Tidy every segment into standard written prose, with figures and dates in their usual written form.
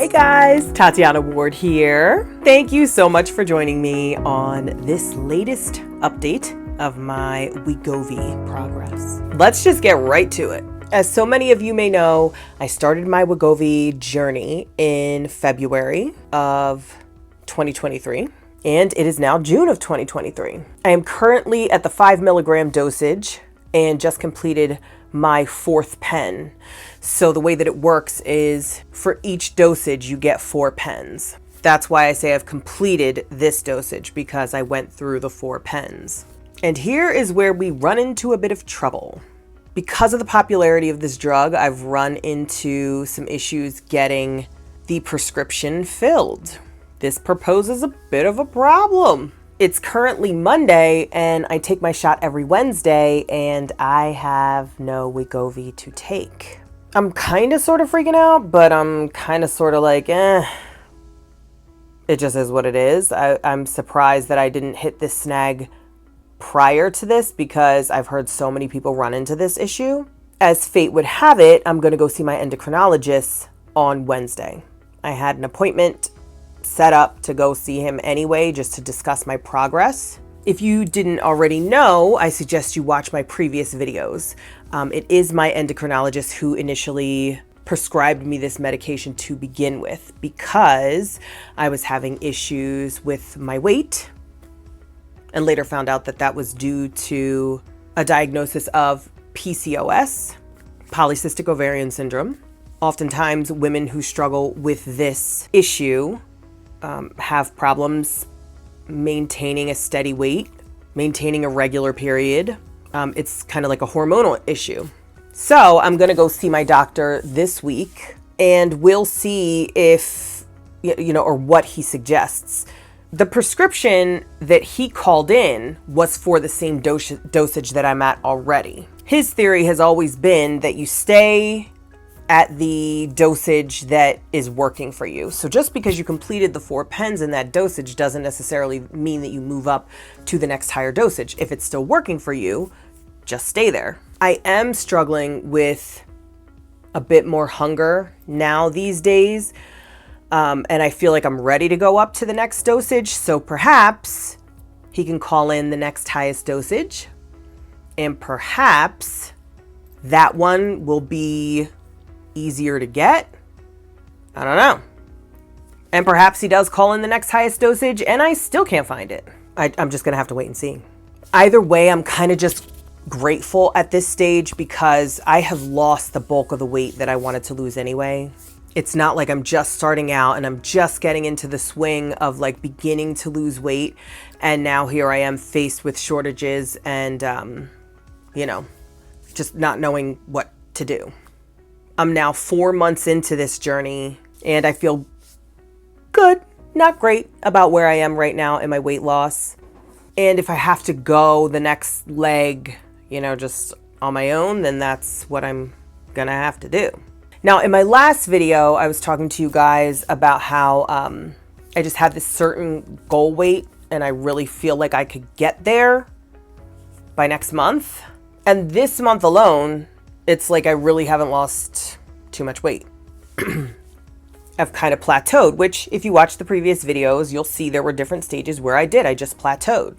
Hey guys, Tatiana Ward here. Thank you so much for joining me on this latest update of my Wegovy progress. Let's just get right to it. As so many of you may know, I started my Wegovy journey in February of 2023, and it is now June of 2023. I am currently at the 5 milligram dosage and just completed my 4th pen. So the way that it works is for each dosage, you get 4 pens. That's why I say I've completed this dosage, because I went through the 4 pens. And here is where we run into a bit of trouble. Because of the popularity of this drug, I've run into some issues getting the prescription filled. This proposes a bit of a problem. It's currently Monday and I take my shot every Wednesday and I have no Wegovy to take. I'm kind of sort of freaking out, but I'm kind of sort of like, it just is what it is. I'm surprised that I didn't hit this snag prior to this, because I've heard so many people run into this issue. As fate would have it, I'm going to go see my endocrinologist on Wednesday. I had an appointment set up to go see him anyway, just to discuss my progress. If you didn't already know, I suggest you watch my previous videos. It is my endocrinologist who initially prescribed me this medication to begin with, because I was having issues with my weight, and later found out that that was due to a diagnosis of PCOS, polycystic ovarian syndrome. Oftentimes, women who struggle with this issue have problems maintaining a steady weight, maintaining a regular period. It's kind of like a hormonal issue. So I'm going to go see my doctor this week, and we'll see if, or what he suggests. The prescription that he called in was for the same dosage that I'm at already. His theory has always been that you stay at the dosage that is working for you. So just because you completed the 4 pens in that dosage doesn't necessarily mean that you move up to the next higher dosage. If it's still working for you, just stay there. I am struggling with a bit more hunger now these days. And I feel like I'm ready to go up to the next dosage. So perhaps he can call in the next highest dosage, and perhaps that one will be easier to get. I don't know. And perhaps he does call in the next highest dosage and I still can't find it. I'm just gonna have to wait and see. Either way, I'm kind of just grateful at this stage, because I have lost the bulk of the weight that I wanted to lose anyway. It's not like I'm just starting out and I'm just getting into the swing of like beginning to lose weight, and now here I am faced with shortages and just not knowing what to do. I'm now 4 months into this journey and I feel good, not great, about where I am right now in my weight loss. And if I have to go the next leg, just on my own, then that's what I'm gonna have to do. Now, in my last video, I was talking to you guys about how I just had this certain goal weight and I really feel like I could get there by next month. And this month alone, it's like I really haven't lost too much weight. I've kind of plateaued, which if you watch the previous videos, you'll see there were different stages where I just plateaued.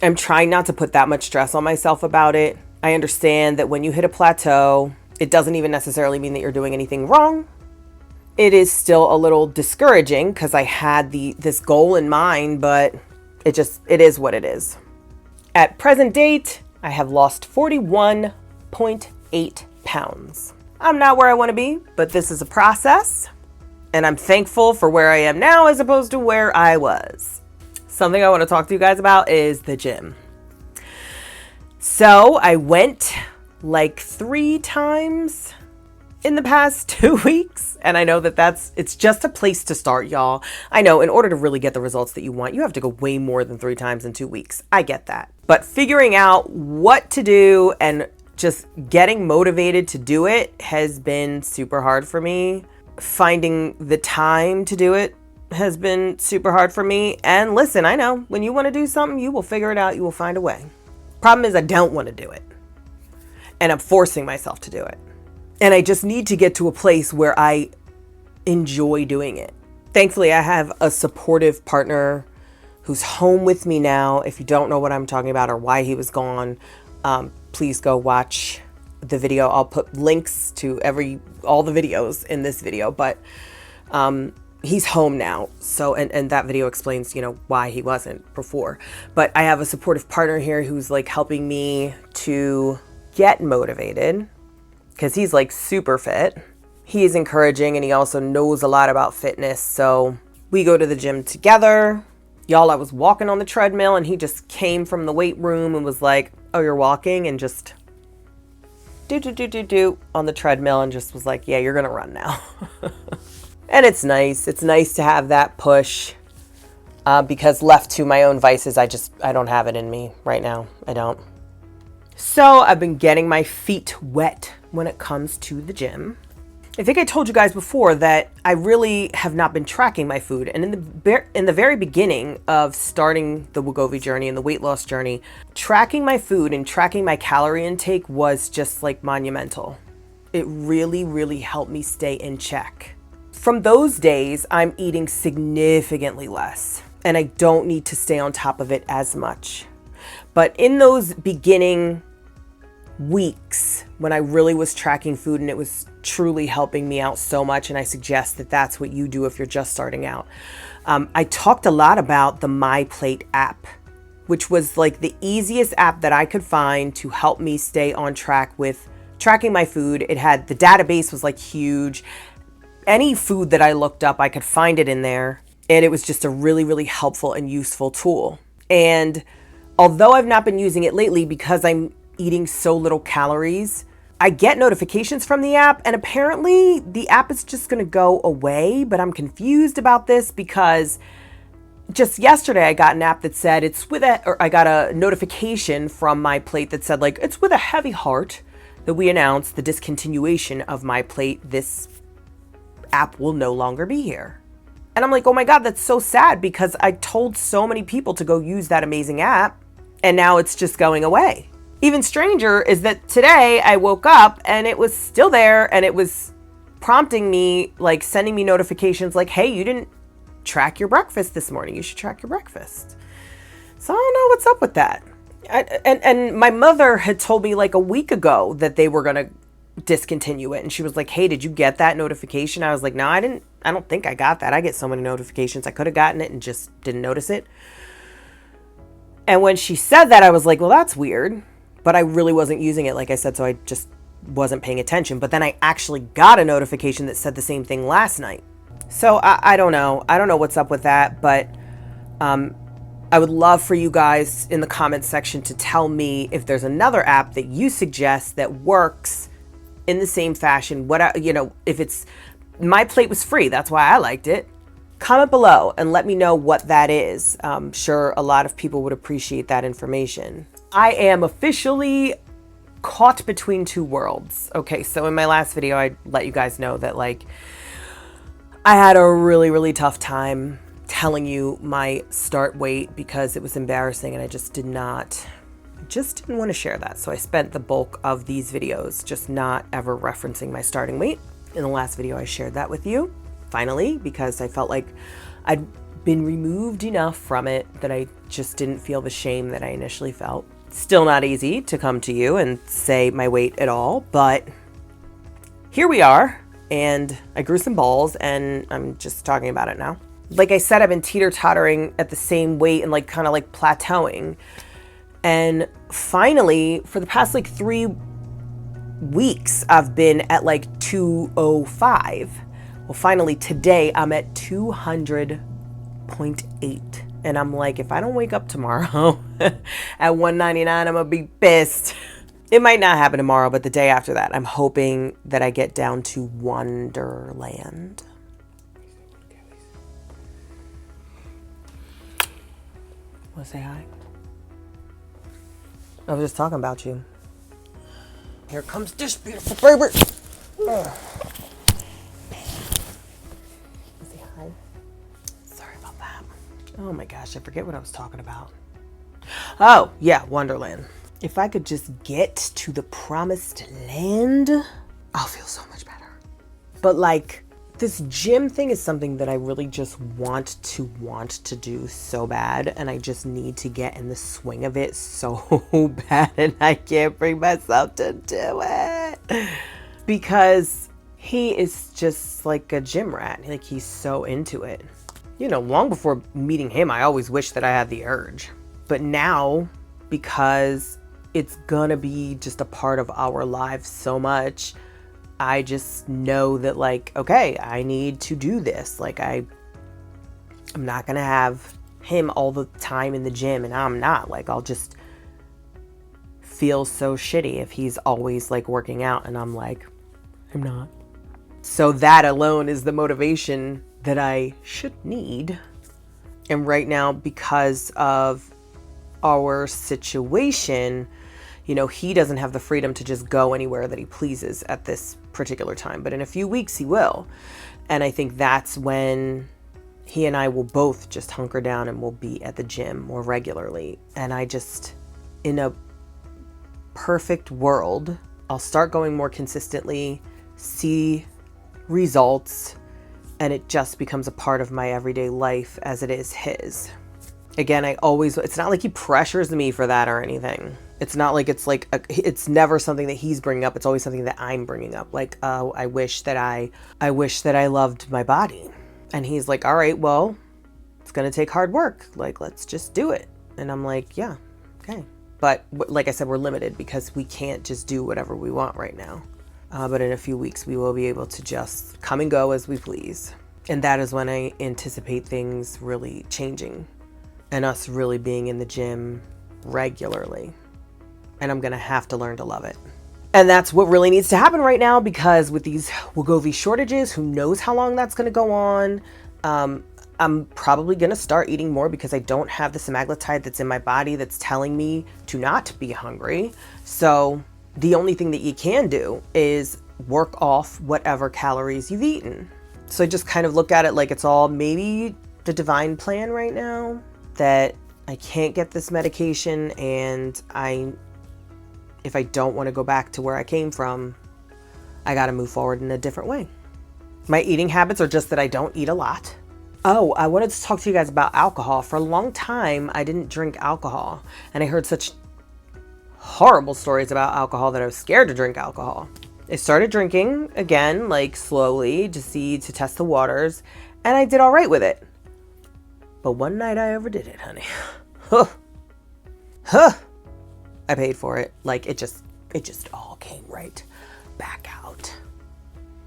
I'm trying not to put that much stress on myself about it. I understand that when you hit a plateau, it doesn't even necessarily mean that you're doing anything wrong. It is still a little discouraging because I had this goal in mind, but it is what it is. At present date, I have lost 41.8 pounds. I'm not where I want to be, but this is a process, and I'm thankful for where I am now as opposed to where I was. Something I want to talk to you guys about is the gym. So I went like 3 times in the past 2 weeks, and I know that it's just a place to start, y'all. I know in order to really get the results that you want, you have to go way more than 3 times in 2 weeks. I get that. But figuring out what to do and just getting motivated to do it has been super hard for me. Finding the time to do it has been super hard for me. And listen, I know when you want to do something, you will figure it out. You will find a way. Problem is I don't want to do it. And I'm forcing myself to do it. And I just need to get to a place where I enjoy doing it. Thankfully, I have a supportive partner who's home with me now. If you don't know what I'm talking about or why he was gone, please go watch the video. I'll put links to all the videos in this video, but he's home now. So, and that video explains, you know, why he wasn't before. But I have a supportive partner here who's like helping me to get motivated because he's like super fit. He is encouraging and he also knows a lot about fitness. So we go to the gym together. Y'all, I was walking on the treadmill and he just came from the weight room and was like, "Oh, you're walking?" and just do on the treadmill and just was like, "Yeah, you're gonna run now." And it's nice. It's nice to have that push because left to my own vices, I don't have it in me right now. I don't. So I've been getting my feet wet when it comes to the gym. I think I told you guys before that I really have not been tracking my food. And in the very beginning of starting the Wegovy journey and the weight loss journey, tracking my food and tracking my calorie intake was just like monumental. It really, really helped me stay in check. From those days, I'm eating significantly less and I don't need to stay on top of it as much. But in those beginning weeks when I really was tracking food and it was truly helping me out so much, and I suggest that that's what you do if you're just starting out. I talked a lot about the My Plate app, which was like the easiest app that I could find to help me stay on track with tracking my food. It had, the database was like huge. Any food that I looked up, I could find it in there. And it was just a really, really helpful and useful tool. And although I've not been using it lately because I'm eating so little calories, I get notifications from the app, and apparently the app is just going to go away, but I'm confused about this because just yesterday I got an app that said I got a notification from My Plate that said like, "It's with a heavy heart that we announced the discontinuation of My Plate. This app will no longer be here." And I'm like, oh my God, that's so sad because I told so many people to go use that amazing app and now it's just going away. Even stranger is that today I woke up and it was still there and it was prompting me, like sending me notifications like, "Hey, you didn't track your breakfast this morning. You should track your breakfast." So I don't know what's up with that. And my mother had told me like a week ago that they were going to discontinue it. And she was like, "Hey, did you get that notification?" I was like, "No, I didn't. I don't think I got that. I get so many notifications. I could have gotten it and just didn't notice it." And when she said that, I was like, well, that's weird. But I really wasn't using it, like I said, so I just wasn't paying attention. But then I actually got a notification that said the same thing last night. So I don't know. I don't know what's up with that, but I would love for you guys in the comments section to tell me if there's another app that you suggest that works in the same fashion. If it's My Plate was free, that's why I liked it. Comment below and let me know what that is. I'm sure a lot of people would appreciate that information. I am officially caught between two worlds. Okay, so in my last video, I let you guys know that like I had a really, really tough time telling you my start weight because it was embarrassing and I just didn't want to share that. So I spent the bulk of these videos just not ever referencing my starting weight. In the last video, I shared that with you, finally, because I felt like I'd been removed enough from it that I just didn't feel the shame that I initially felt. Still not easy to come to you and say my weight at all, but here we are, and I grew some balls, and I'm just talking about it now. Like I said, I've been teeter-tottering at the same weight and like kind of like plateauing. And finally, for the past like 3 weeks, I've been at like 205. Well, finally today I'm at 200.8. And I'm like, if I don't wake up tomorrow at 199, I'm gonna be pissed. It might not happen tomorrow, but the day after that, I'm hoping that I get down to Wonderland. Want to say hi? I was just talking about you. Here comes this beautiful baby. Say hi. Sorry about that. Oh my gosh, I forget what I was talking about. Oh, yeah, Wonderland. If I could just get to the promised land, I'll feel so much better. But like this gym thing is something that I really just want to do so bad, and I just need to get in the swing of it so bad, and I can't bring myself to do it because he is just like a gym rat. Like, he's so into it. You know, long before meeting him, I always wished that I had the urge. But now, because it's gonna be just a part of our lives so much, I just know that, like, okay, I need to do this. Like, I'm not gonna have him all the time in the gym, and I'm not. Like, I'll just feel so shitty if he's always like working out and I'm like, I'm not. So that alone is the motivation that I should need. And right now, because of our situation, you know, he doesn't have the freedom to just go anywhere that he pleases at this particular time. But in a few weeks, he will. And I think that's when he and I will both just hunker down and we'll be at the gym more regularly. And I just, in a perfect world, I'll start going more consistently, see results, and it just becomes a part of my everyday life as it is his. Again, it's not like he pressures me for that or anything. It's not like it's never something that he's bringing up. It's always something that I'm bringing up. Like, oh, I wish that I loved my body. And he's like, all right, well, it's going to take hard work. Like, let's just do it. And I'm like, yeah, okay. But like I said, we're limited because we can't just do whatever we want right now. But in a few weeks, we will be able to just come and go as we please. And that is when I anticipate things really changing and us really being in the gym regularly. And I'm going to have to learn to love it. And that's what really needs to happen right now, because with these Wegovy shortages, who knows how long that's going to go on. I'm probably going to start eating more because I don't have the semaglutide that's in my body that's telling me to not be hungry. So the only thing that you can do is work off whatever calories you've eaten. So I just kind of look at it like it's all maybe the divine plan right now, that I can't get this medication, and if I don't want to go back to where I came from, I got to move forward in a different way. My eating habits are just that I don't eat a lot. Oh, I wanted to talk to you guys about alcohol. For a long time, I didn't drink alcohol, and I heard such horrible stories about alcohol that I was scared to drink alcohol. I started drinking again, like slowly, to test the waters, and I did all right with it. But one night I overdid it, honey. I paid for it. Like, it just all came right back out.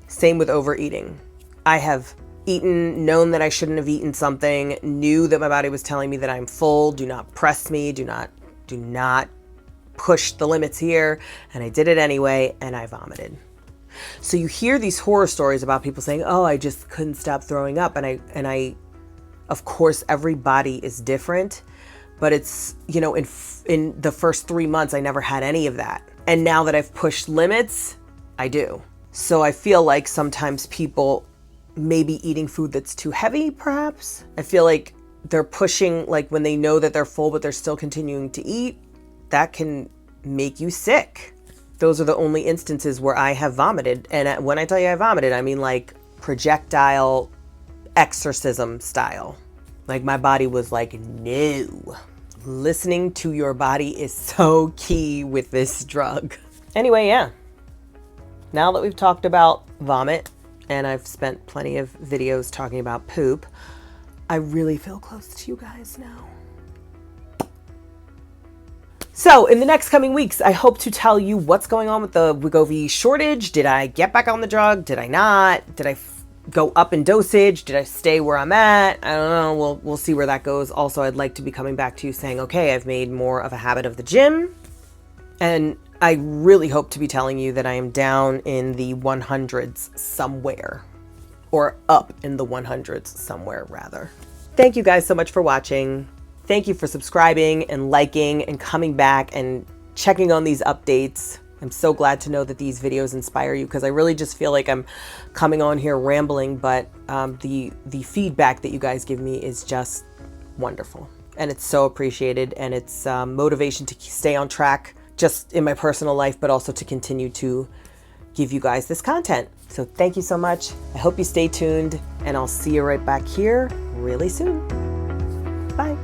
Same with overeating. I have eaten, known that I shouldn't have eaten something, knew that my body was telling me that I'm full, do not press me, do not push the limits here, and I did it anyway, and I vomited. So you hear these horror stories about people saying, oh, I just couldn't stop throwing up, and I of course, every body is different, but it's, you know, in the first 3 months, I never had any of that. And now that I've pushed limits, I do. So I feel like sometimes people may be eating food that's too heavy, perhaps. I feel like they're pushing, like when they know that they're full, but they're still continuing to eat, that can make you sick. Those are the only instances where I have vomited. And when I tell you I vomited, I mean like projectile exorcism style. Like, my body was like, no. Listening to your body is so key with this drug. Anyway, yeah. Now that we've talked about vomit, and I've spent plenty of videos talking about poop, I really feel close to you guys now. So in the next coming weeks, I hope to tell you what's going on with the Wegovy shortage. Did I get back on the drug? Did I not? Did I go up in dosage? Did I stay where I'm at? I don't know. We'll see where that goes. Also, I'd like to be coming back to you saying, okay, I've made more of a habit of the gym. And I really hope to be telling you that I am down in the 100s somewhere, or up in the 100s somewhere, rather. Thank you guys so much for watching. Thank you for subscribing and liking and coming back and checking on these updates. I'm so glad to know that these videos inspire you, because I really just feel like I'm coming on here rambling, but the feedback that you guys give me is just wonderful. And it's so appreciated, and it's motivation to stay on track, just in my personal life, but also to continue to give you guys this content. So thank you so much. I hope you stay tuned, and I'll see you right back here really soon. Bye.